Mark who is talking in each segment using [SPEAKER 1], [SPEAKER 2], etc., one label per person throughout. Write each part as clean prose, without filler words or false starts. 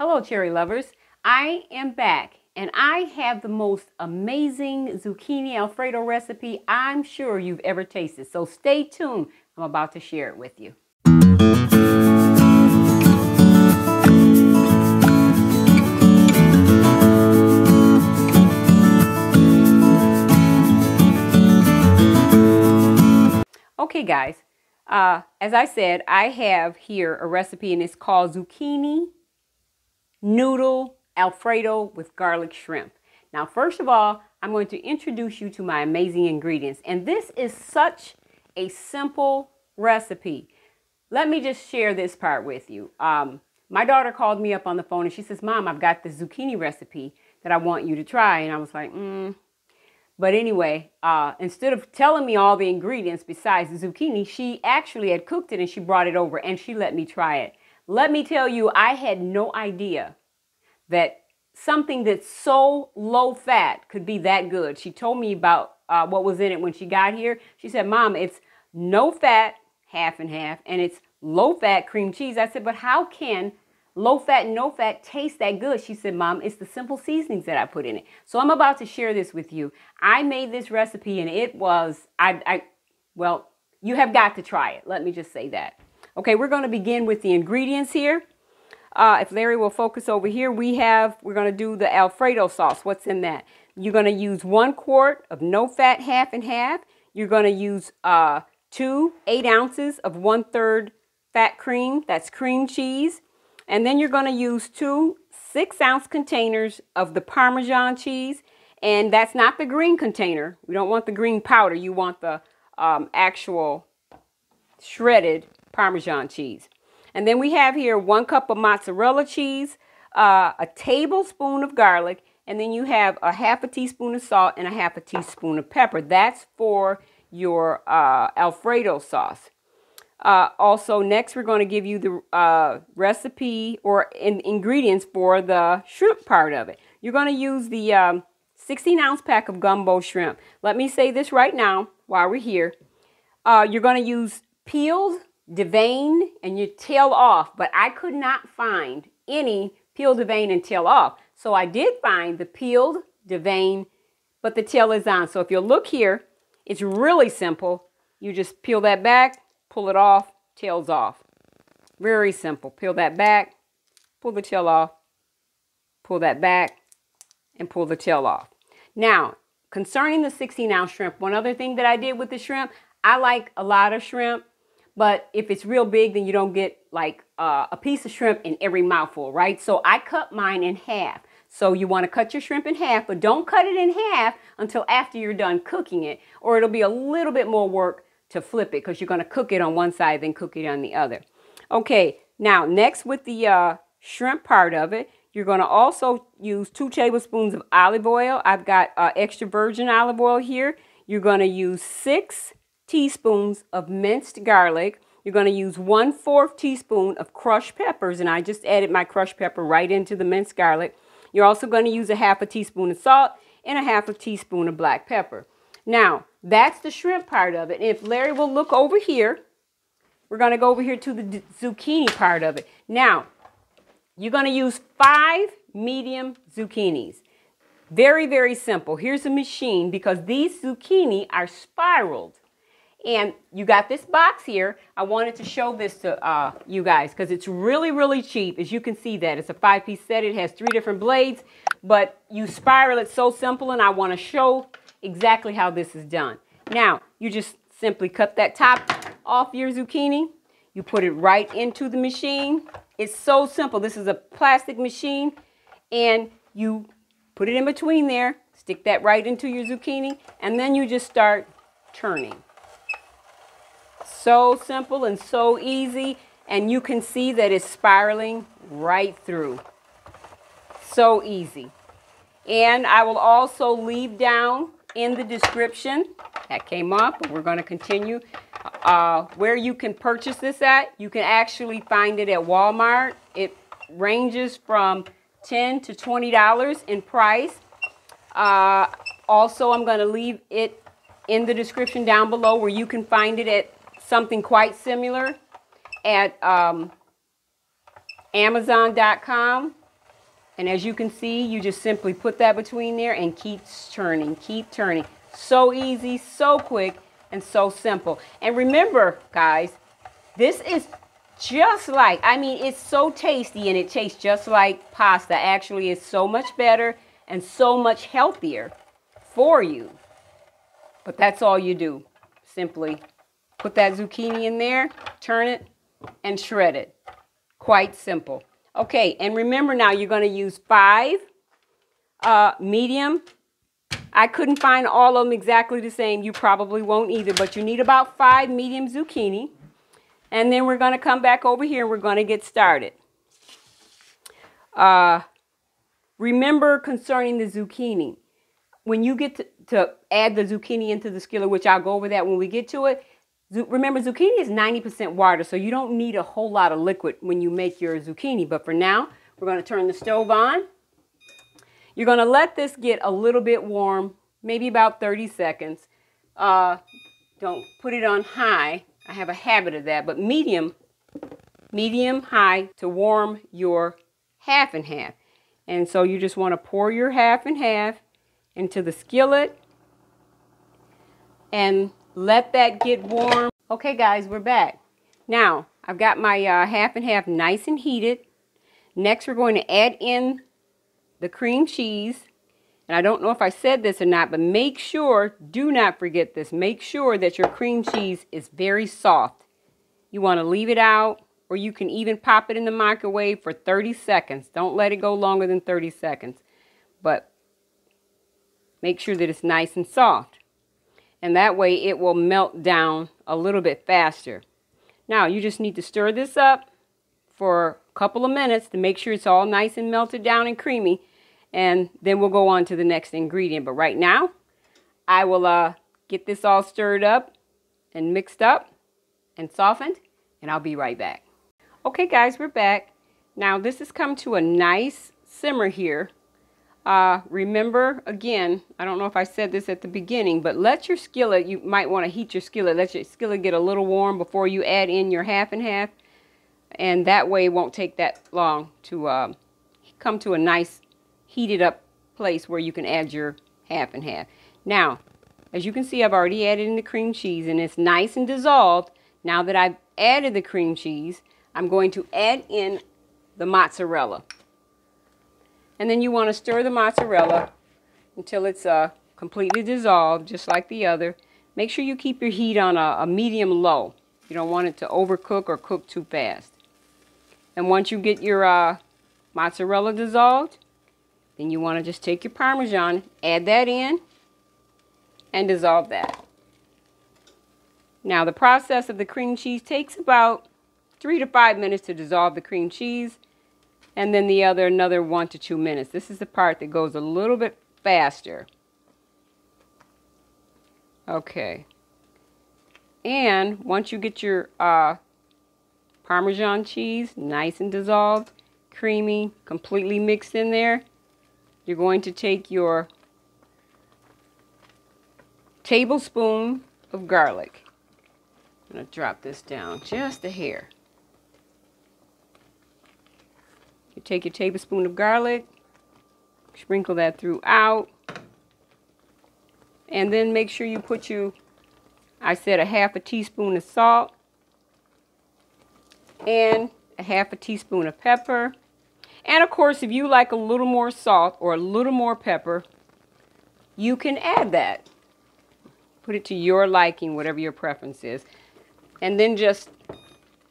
[SPEAKER 1] Hello, cherry lovers. I am back and I have the most amazing zucchini Alfredo recipe I'm sure you've ever tasted. So stay tuned. I'm about to share it with you. Okay, guys, as I said, I have here a recipe and it's called Zucchini Noodle Alfredo with garlic shrimp. Now, first of all, I'm going to introduce you to my amazing ingredients. And this is such a simple recipe. Let me just share this part with you. My daughter called me up on the phone and she says, Mom, I've got this zucchini recipe that I want you to try. And I was like, But anyway, instead of telling me all the ingredients besides the zucchini, she actually had cooked it and she brought it over and she let me try it. Let me tell you, I had no idea that something that's so low fat could be that good. She told me about what was in it when she got here. She said, Mom, it's no fat, half and half, and it's low fat cream cheese. I said, but how can low fat and no fat taste that good? She said, Mom, it's the simple seasonings that I put in it. So I'm about to share this with you. I made this recipe and it was, well, you have got to try it. Let me just say that. Okay, we're going to begin with the ingredients here. If Larry will focus over here, we're going to do the Alfredo sauce. What's in that? You're going to use 1 quart of no fat half and half. You're going to use 2 8 ounces of 1/3 fat cream. That's cream cheese. And then you're going to use 2 6-ounce containers of the Parmesan cheese. And that's not the green container. We don't want the green powder. You want the actual shredded Parmesan cheese. And then we have here 1 cup of mozzarella cheese, a tablespoon of garlic, and then you have a 1/2 teaspoon of salt and a 1/2 teaspoon of pepper. That's for your Alfredo sauce. Also, next we're going to give you the recipe or ingredients for the shrimp part of it. You're going to use the 16-ounce pack of gumbo shrimp. Let me say this right now while we're here. You're going to use peeled, devein, and your tail off, but I could not find any peeled, devein, and tail off. So I did find the peeled, devein, but the tail is on. So if you look here, it's really simple. You just peel that back, pull it off, tail's off. Very simple. Peel that back, pull the tail off, pull that back, and pull the tail off. Now, concerning the 16-ounce shrimp, one other thing that I did with the shrimp, I like a lot of shrimp, but if it's real big, then you don't get like a piece of shrimp in every mouthful, right? So I cut mine in half. So you want to cut your shrimp in half, but don't cut it in half until after you're done cooking it, or it'll be a little bit more work to flip it because you're going to cook it on one side, then cook it on the other. Okay, now next with the shrimp part of it, you're going to also use 2 tablespoons of olive oil. I've got extra virgin olive oil here. You're going to use 6 teaspoons of minced garlic. You're going to use 1/4 teaspoon of crushed peppers, and I just added my crushed pepper right into the minced garlic. You're also going to use a 1/2 teaspoon of salt and a 1/2 teaspoon of black pepper. Now, that's the shrimp part of it. And if Larry will look over here, we're going to go over here to the zucchini part of it. Now, you're going to use 5 medium zucchinis. Very, very simple. Here's a machine because these zucchini are spiraled. And you got this box here. I wanted to show this to you guys because it's really, really cheap. As you can see that. It's a 5-piece set. It has 3 different blades. But you spiral it so simple, and I want to show exactly how this is done. Now, you just simply cut that top off your zucchini. You put it right into the machine. It's so simple. This is a plastic machine. And you put it in between there. Stick that right into your zucchini. And then you just start turning. So simple and so easy, and you can see that it's spiraling right through. So easy. And I will also leave down in the description, that came up, but we're going to continue, where you can purchase this at. You can actually find it at Walmart. It ranges from $10 to $20 in price. Also, I'm going to leave it in the description down below where you can find it at something quite similar at Amazon.com And as you can see, you just simply put that between there and keep turning, keep turning. So easy, so quick, and so simple. And remember, guys, this is just like, I mean, it's so tasty and it tastes just like pasta. Actually, it's so much better and so much healthier for you. But that's all you do. Simply put that zucchini in there, turn it, and shred it. Quite simple. Okay, and remember now, you're going to use 5 medium. I couldn't find all of them exactly the same. You probably won't either, but you need about 5 medium zucchini. And then we're going to come back over here and we're going to get started. Remember concerning the zucchini, when you get to add the zucchini into the skillet, which I'll go over that when we get to it, remember zucchini is 90% water, so you don't need a whole lot of liquid when you make your zucchini. But for now, we're going to turn the stove on. You're going to let this get a little bit warm, maybe about 30 seconds. Don't put it on high. I have a habit of that, but medium high to warm your half and half. And so you just want to pour your half and half into the skillet and let that get warm. Okay, guys, we're back. Now, I've got my half and half nice and heated. Next, we're going to add in the cream cheese. And I don't know if I said this or not, but make sure, do not forget this, make sure that your cream cheese is very soft. You want to leave it out, or you can even pop it in the microwave for 30 seconds. Don't let it go longer than 30 seconds. But make sure that it's nice and soft. And that way it will melt down a little bit faster. Now, you just need to stir this up for a couple of minutes to make sure it's all nice and melted down and creamy. And then we'll go on to the next ingredient. But right now, I will get this all stirred up and mixed up and softened. And I'll be right back. Okay, guys, we're back. Now, this has come to a nice simmer here. Remember, again, I don't know if I said this at the beginning, but let your skillet, you might want to heat your skillet. Let your skillet get a little warm before you add in your half and half. And that way it won't take that long to come to a nice heated up place where you can add your half and half. Now, as you can see, I've already added in the cream cheese and it's nice and dissolved. Now that I've added the cream cheese, I'm going to add in the mozzarella. And then you want to stir the mozzarella until it's completely dissolved, just like the other. Make sure you keep your heat on a medium low. You don't want it to overcook or cook too fast. And once you get your mozzarella dissolved, then you want to just take your parmesan, add that in, and dissolve that. Now, the process of the cream cheese takes about 3 to 5 minutes to dissolve the cream cheese, and then the other another 1 to 2 minutes. This is the part that goes a little bit faster. Okay. And once you get your Parmesan cheese nice and dissolved, creamy, completely mixed in there, you're going to take your tablespoon of garlic. I'm going to drop this down just a hair. You take your tablespoon of garlic, sprinkle that throughout, and then make sure you put I said a half a teaspoon of salt and a half a teaspoon of pepper. And of course, if you like a little more salt or a little more pepper, you can add that. Put it to your liking, whatever your preference is. And then just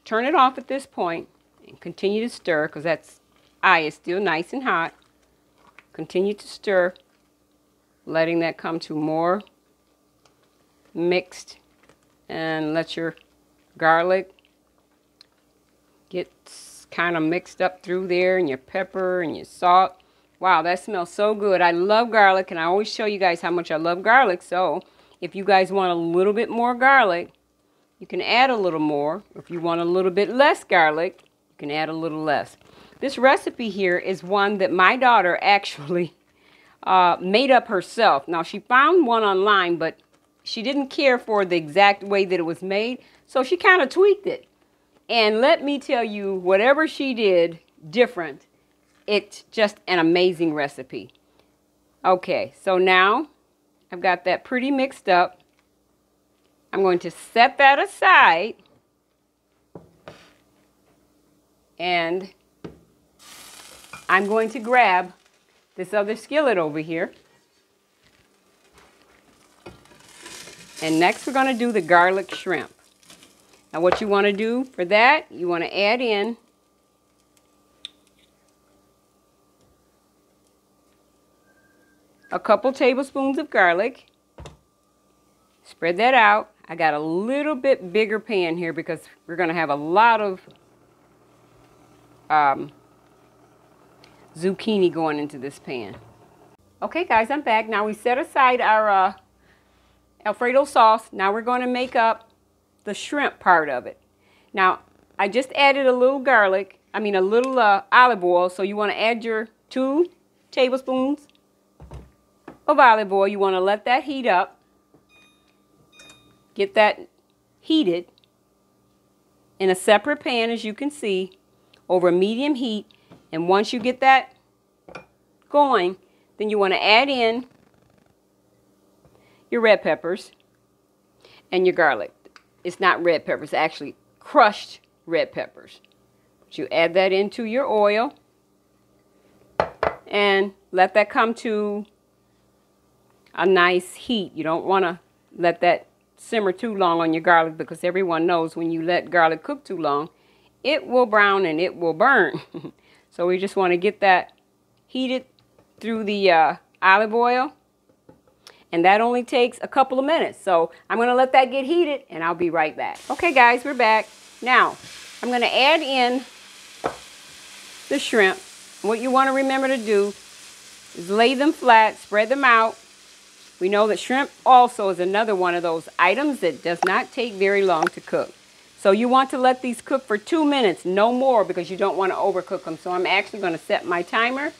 [SPEAKER 1] turn it off at this point and continue to stir, because that's it's still nice and hot. Continue to stir, letting that come to more mixed, and let your garlic get kind of mixed up through there, and your pepper and your salt. Wow, that smells so good. I love garlic, and I always show you guys how much I love garlic. So if you guys want a little bit more garlic, you can add a little more. If you want a little bit less garlic, you can add a little less. This recipe here is one that my daughter actually made up herself. Now, she found one online, but she didn't care for the exact way that it was made, so she kind of tweaked it. And let me tell you, whatever she did different, it's just an amazing recipe. Okay, so now I've got that pretty mixed up. I'm going to set that aside. And I'm going to grab this other skillet over here. And next we're going to do the garlic shrimp. Now what you want to do for that, you want to add in a couple tablespoons of garlic. Spread that out. I got a little bit bigger pan here because we're going to have a lot of zucchini going into this pan. Okay guys, I'm back. Now we set aside our Alfredo sauce. Now we're going to make up the shrimp part of it. Now I just added a little a little olive oil. So you want to add your 2 tablespoons of olive oil. You want to let that heat up. Get that heated in a separate pan, as you can see, over medium heat. And once you get that going, then you want to add in your red peppers and your garlic. It's not red peppers, actually crushed red peppers. But you add that into your oil and let that come to a nice heat. You don't want to let that simmer too long on your garlic, because everyone knows when you let garlic cook too long, it will brown and it will burn. So we just want to get that heated through the olive oil. And that only takes a couple of minutes. So I'm going to let that get heated and I'll be right back. Okay guys, we're back. Now, I'm going to add in the shrimp. What you want to remember to do is lay them flat, spread them out. We know that shrimp also is another one of those items that does not take very long to cook. So you want to let these cook for 2 minutes, no more, because you don't want to overcook them. So I'm actually going to set my timer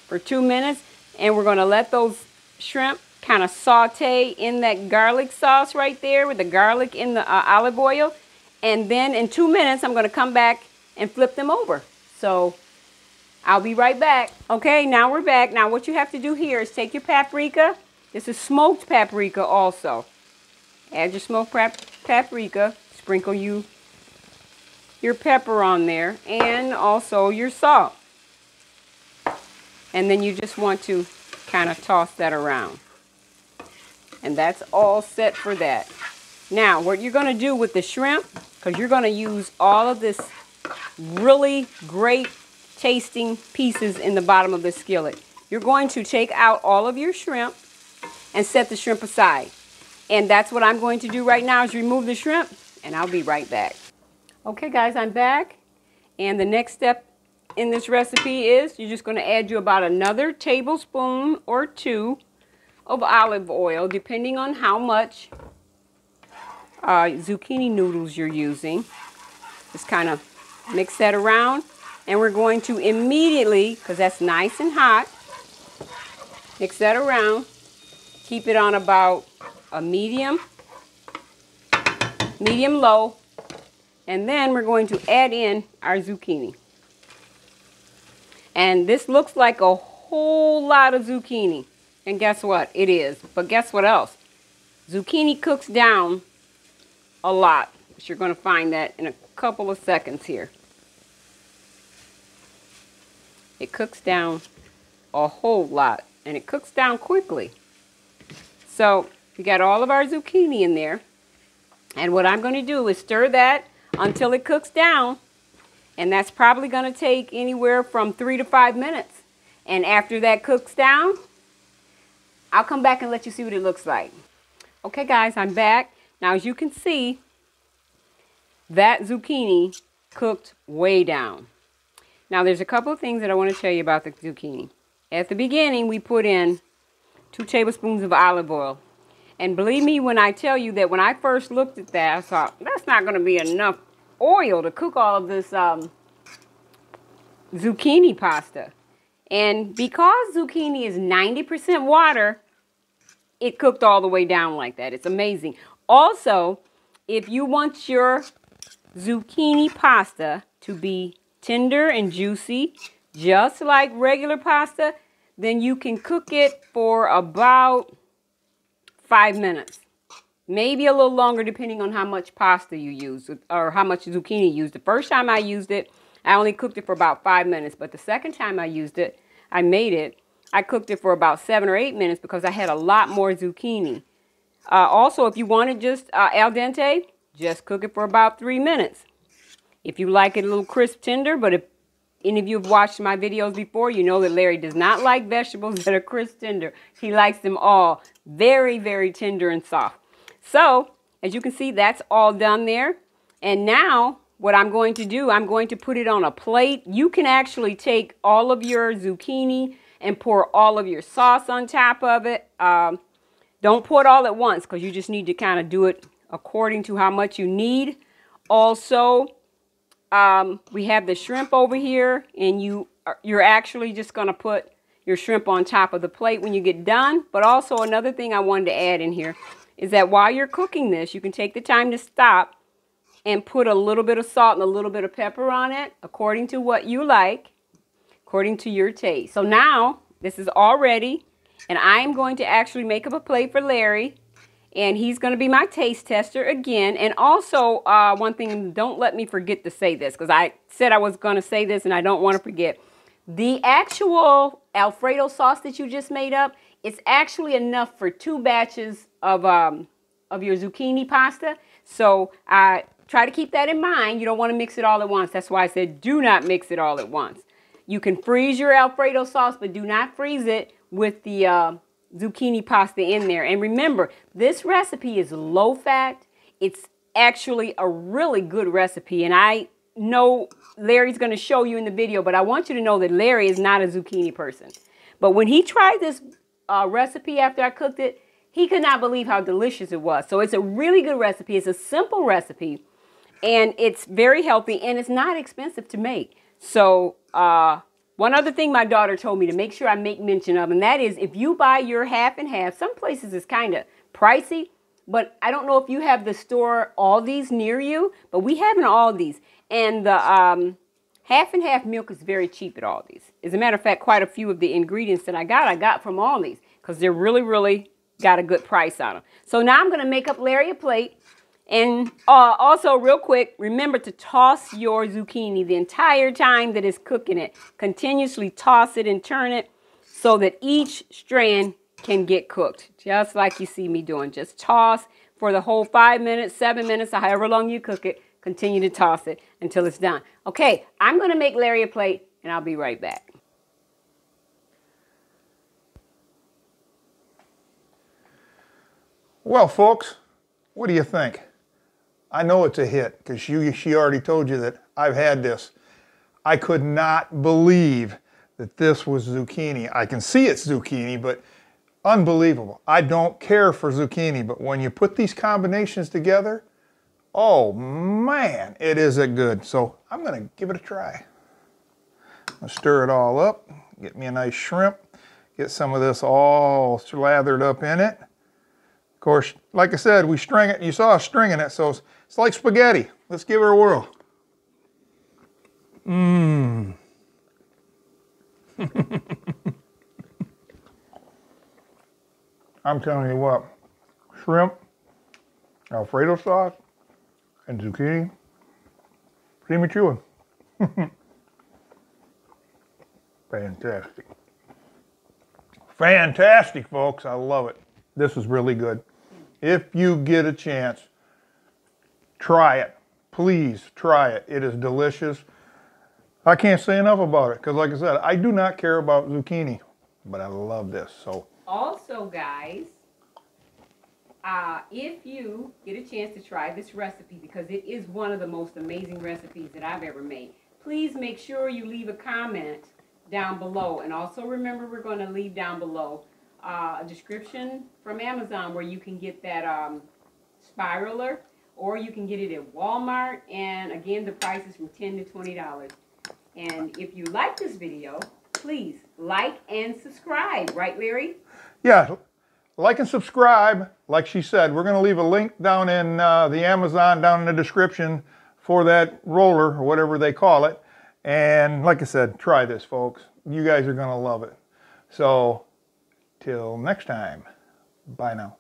[SPEAKER 1] for 2 minutes, and we're going to let those shrimp kind of saute in that garlic sauce right there with the garlic in the olive oil. And then in 2 minutes, I'm going to come back and flip them over. So I'll be right back. Okay, now we're back. Now what you have to do here is take your paprika. This is smoked paprika also. Add your smoked paprika. Sprinkle your pepper on there and also your salt. And then you just want to kind of toss that around. And that's all set for that. Now, what you're going to do with the shrimp, because you're going to use all of this really great tasting pieces in the bottom of the skillet. You're going to take out all of your shrimp and set the shrimp aside. And that's what I'm going to do right now, is remove the shrimp, and I'll be right back. Okay guys, I'm back. And the next step in this recipe is you're just going to add you about another tablespoon or 2 of olive oil, depending on how much zucchini noodles you're using. Just kind of mix that around. And we're going to immediately, because that's nice and hot, mix that around. Keep it on about a medium low. And then we're going to add in our zucchini. And this looks like a whole lot of zucchini. And guess what? It is. But guess what else? Zucchini cooks down a lot. But you're going to find that in a couple of seconds here. It cooks down a whole lot. And it cooks down quickly. So we got all of our zucchini in there. And what I'm going to do is stir that until it cooks down. And that's probably going to take anywhere from 3 to 5 minutes. And after that cooks down, I'll come back and let you see what it looks like. Okay guys, I'm back. Now as you can see, that zucchini cooked way down. Now there's a couple of things that I want to tell you about the zucchini. At the beginning, we put in 2 tablespoons of olive oil. And believe me when I tell you that when I first looked at that, I thought, that's not going to be enough oil to cook all of this zucchini pasta. And because zucchini is 90% water, it cooked all the way down like that. It's amazing. Also, if you want your zucchini pasta to be tender and juicy, just like regular pasta, then you can cook it for about 5 minutes. Maybe a little longer depending on how much pasta you use or how much zucchini you use. The first time I used it, I only cooked it for about 5 minutes. But the second time I used it, I cooked it for about 7 or 8 minutes because I had a lot more zucchini. Also, if you want it just al dente, just cook it for about 3 minutes. If you like it a little crisp tender, but if any of you have watched my videos before, you know that Larry does not like vegetables that are crisp tender. He likes them all very, very tender and soft. So, as you can see, that's all done there. And now, what I'm going to do, I'm going to put it on a plate. You can actually take all of your zucchini and pour all of your sauce on top of it. Don't pour it all at once because you just need to kind of do it according to how much you need. Also, we have the shrimp over here, and you're actually just going to put your shrimp on top of the plate when you get done. But also another thing I wanted to add in here is that while you're cooking this, you can take the time to stop and put a little bit of salt and a little bit of pepper on it according to what you like, according to your taste. So now this is all ready, and I'm going to actually make up a plate for Larry. And he's going to be my taste tester again. And also, one thing, don't let me forget to say this, because I said I was going to say this and I don't want to forget. The actual Alfredo sauce that you just made up, it's actually enough for 2 batches of your zucchini pasta. So try to keep that in mind. You don't want to mix it all at once. That's why I said do not mix it all at once. You can freeze your Alfredo sauce, but do not freeze it with the zucchini pasta in there. And remember, this recipe is low fat. It's actually a really good recipe, and I know Larry's going to show you in the video, but I want you to know that Larry is not a zucchini person. But when he tried this recipe after I cooked it, he could not believe how delicious it was. So it's a really good recipe. It's a simple recipe, and it's very healthy, and it's not expensive to make. So one other thing my daughter told me to make sure I make mention of, and that is if you buy your half and half, some places it's kind of pricey, but I don't know if you have the store Aldi's near you, but we have an Aldi's. And the half and half milk is very cheap at Aldi's. As a matter of fact, quite a few of the ingredients that I got from Aldi's because they're really got a good price on them. So now I'm going to make up Larry a plate. And also, real quick, remember to toss your zucchini the entire time that it's cooking it. Continuously toss it and turn it so that each strand can get cooked, just like you see me doing. Just toss for the whole 5 minutes, 7 minutes, or however long you cook it. Continue to toss it until it's done. Okay, I'm going to make Larry a plate, and I'll be right back.
[SPEAKER 2] Well, folks, what do you think? I know it's a hit because she already told you that I've had this. I could not believe that this was zucchini. I can see it's zucchini, but unbelievable. I don't care for zucchini, but when you put these combinations together, oh man, it is a good. So I'm going to give it a try. I'll stir it all up, get me a nice shrimp, get some of this all slathered up in it. Of course, like I said, we string it. You saw us stringing it, so it's like spaghetti. Let's give it a whirl. Mmm. I'm telling you what, shrimp, Alfredo sauce, and zucchini, creamy chewing. Fantastic. Fantastic, folks. I love it. This is really good. If you get a chance, try it. Please try it. It is delicious. I can't say enough about it because, like I said, I do not care about zucchini, but I love this. So
[SPEAKER 1] also, guys, if you get a chance to try this recipe, because it is one of the most amazing recipes that I've ever made, please make sure you leave a comment down below. And also remember, we're going to leave down below a description from Amazon where you can get that spiraler, or you can get it at Walmart. And again, the price is from $10 to $20. And if you like this video, please like and subscribe. Right, Larry?
[SPEAKER 2] Yeah, like and subscribe. Like she said, we're going to leave a link down in the Amazon, down in the description for that roller, or whatever they call it. And like I said, try this, folks. You guys are going to love it. So, till next time, bye now.